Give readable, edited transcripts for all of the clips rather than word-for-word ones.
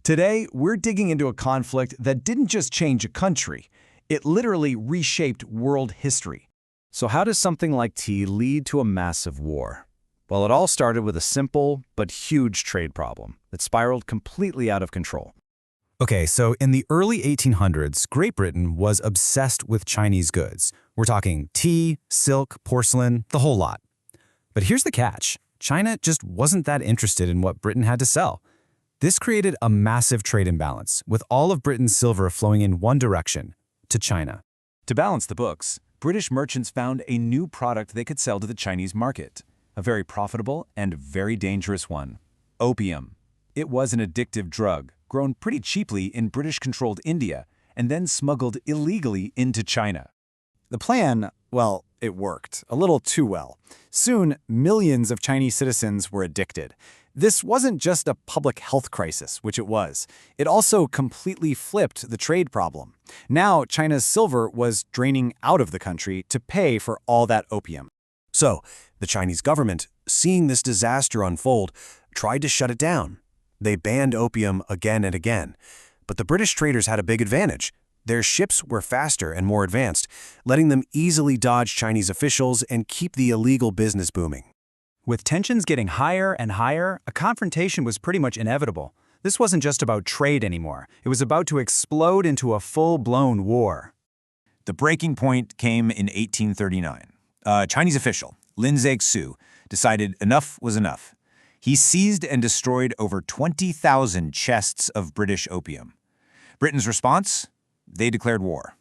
Today, we're digging into a conflict that didn't just change a country, it literally reshaped world history. So how does something like tea lead to a massive war? Well, it all started with a simple but huge trade problem that spiraled completely out of control. Okay, so in the early 1800s, Great Britain was obsessed with Chinese goods. We're talking tea, silk, porcelain, the whole lot. But here's the catch. China just wasn't that interested in what Britain had to sell. This created a massive trade imbalance, with all of Britain's silver flowing in one direction, to China. To balance the books, British merchants found a new product they could sell to the Chinese market, a very profitable and very dangerous one: opium. It was an addictive drug, grown pretty cheaply in British-controlled India and then smuggled illegally into China. The plan, well, it worked, a little too well. Soon, millions of Chinese citizens were addicted. This wasn't just a public health crisis, which it was. It also completely flipped the trade problem. Now, China's silver was draining out of the country to pay for all that opium. So, the Chinese government, seeing this disaster unfold, tried to shut it down. They banned opium again and again. But the British traders had a big advantage. Their ships were faster and more advanced, letting them easily dodge Chinese officials and keep the illegal business booming. With tensions getting higher and higher, a confrontation was pretty much inevitable. This wasn't just about trade anymore. It was about to explode into a full-blown war. The breaking point came in 1839. A Chinese official, Lin Zexu, decided enough was enough. He seized and destroyed over 20,000 chests of British opium. Britain's response? They declared war.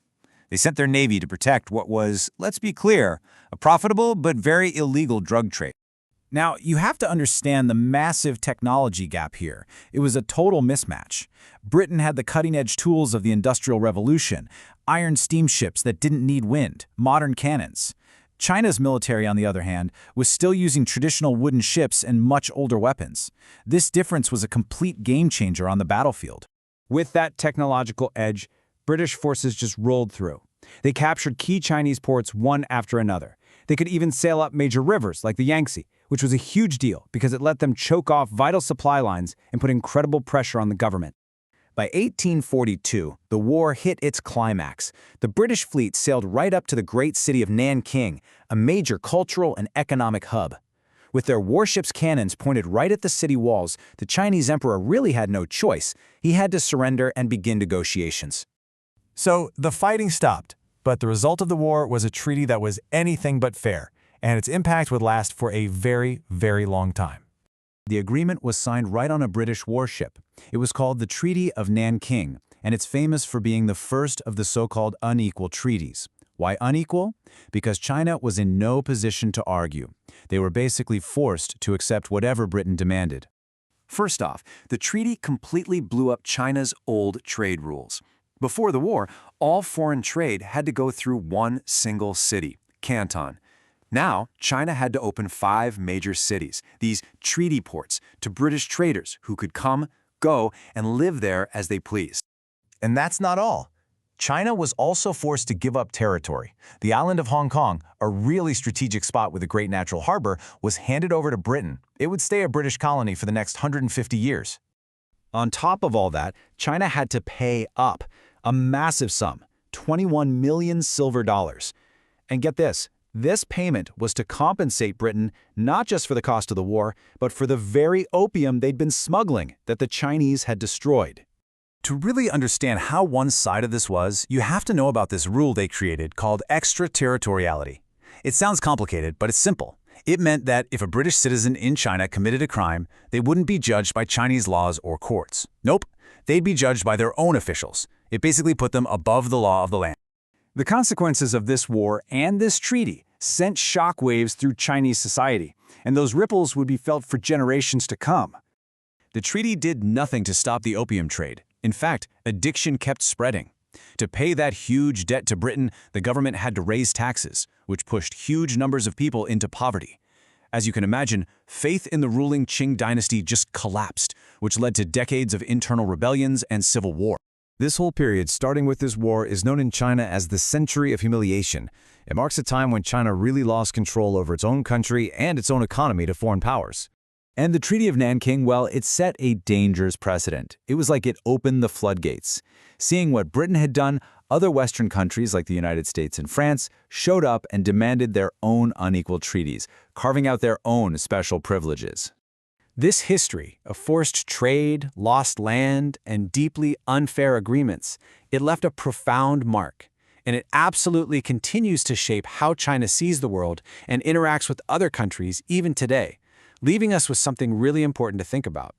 They sent their navy to protect what was, let's be clear, a profitable but very illegal drug trade. Now, you have to understand the massive technology gap here. It was a total mismatch. Britain had the cutting-edge tools of the Industrial Revolution, iron steamships that didn't need wind, modern cannons. China's military, on the other hand, was still using traditional wooden ships and much older weapons. This difference was a complete game-changer on the battlefield. With that technological edge, British forces just rolled through. They captured key Chinese ports one after another. They could even sail up major rivers like the Yangtze, which was a huge deal because it let them choke off vital supply lines and put incredible pressure on the government. By 1842, the war hit its climax. The British fleet sailed right up to the great city of Nanking, a major cultural and economic hub. With their warships' cannons pointed right at the city walls, the Chinese emperor really had no choice. He had to surrender and begin negotiations. So the fighting stopped, but the result of the war was a treaty that was anything but fair, and its impact would last for a very, very long time. The agreement was signed right on a British warship. It was called the Treaty of Nanking, and it's famous for being the first of the so-called unequal treaties. Why unequal? Because China was in no position to argue. They were basically forced to accept whatever Britain demanded. First off, the treaty completely blew up China's old trade rules. Before the war, all foreign trade had to go through one single city, Canton. Now, China had to open 5 major cities, these treaty ports, to British traders who could come, go, and live there as they pleased. And that's not all. China was also forced to give up territory. The island of Hong Kong, a really strategic spot with a great natural harbor, was handed over to Britain. It would stay a British colony for the next 150 years. On top of all that, China had to pay up a massive sum, 21 million silver dollars. And get this payment was to compensate Britain not just for the cost of the war, but for the very opium they'd been smuggling that the Chinese had destroyed. To really understand how one-sided this was, you have to know about this rule they created called extraterritoriality. It sounds complicated, but it's simple. It meant that if a British citizen in China committed a crime, they wouldn't be judged by Chinese laws or courts. Nope, they'd be judged by their own officials. It basically put them above the law of the land. The consequences of this war and this treaty sent shockwaves through Chinese society, and those ripples would be felt for generations to come. The treaty did nothing to stop the opium trade. In fact, addiction kept spreading. To pay that huge debt to Britain, the government had to raise taxes, which pushed huge numbers of people into poverty. As you can imagine, faith in the ruling Qing dynasty just collapsed, which led to decades of internal rebellions and civil war. This whole period, starting with this war, is known in China as the Century of Humiliation. It marks a time when China really lost control over its own country and its own economy to foreign powers. And the Treaty of Nanking, well, it set a dangerous precedent. It was like it opened the floodgates. Seeing what Britain had done, other Western countries like the United States and France showed up and demanded their own unequal treaties, carving out their own special privileges. This history of forced trade, lost land, and deeply unfair agreements, it left a profound mark. And it absolutely continues to shape how China sees the world and interacts with other countries even today, leaving us with something really important to think about.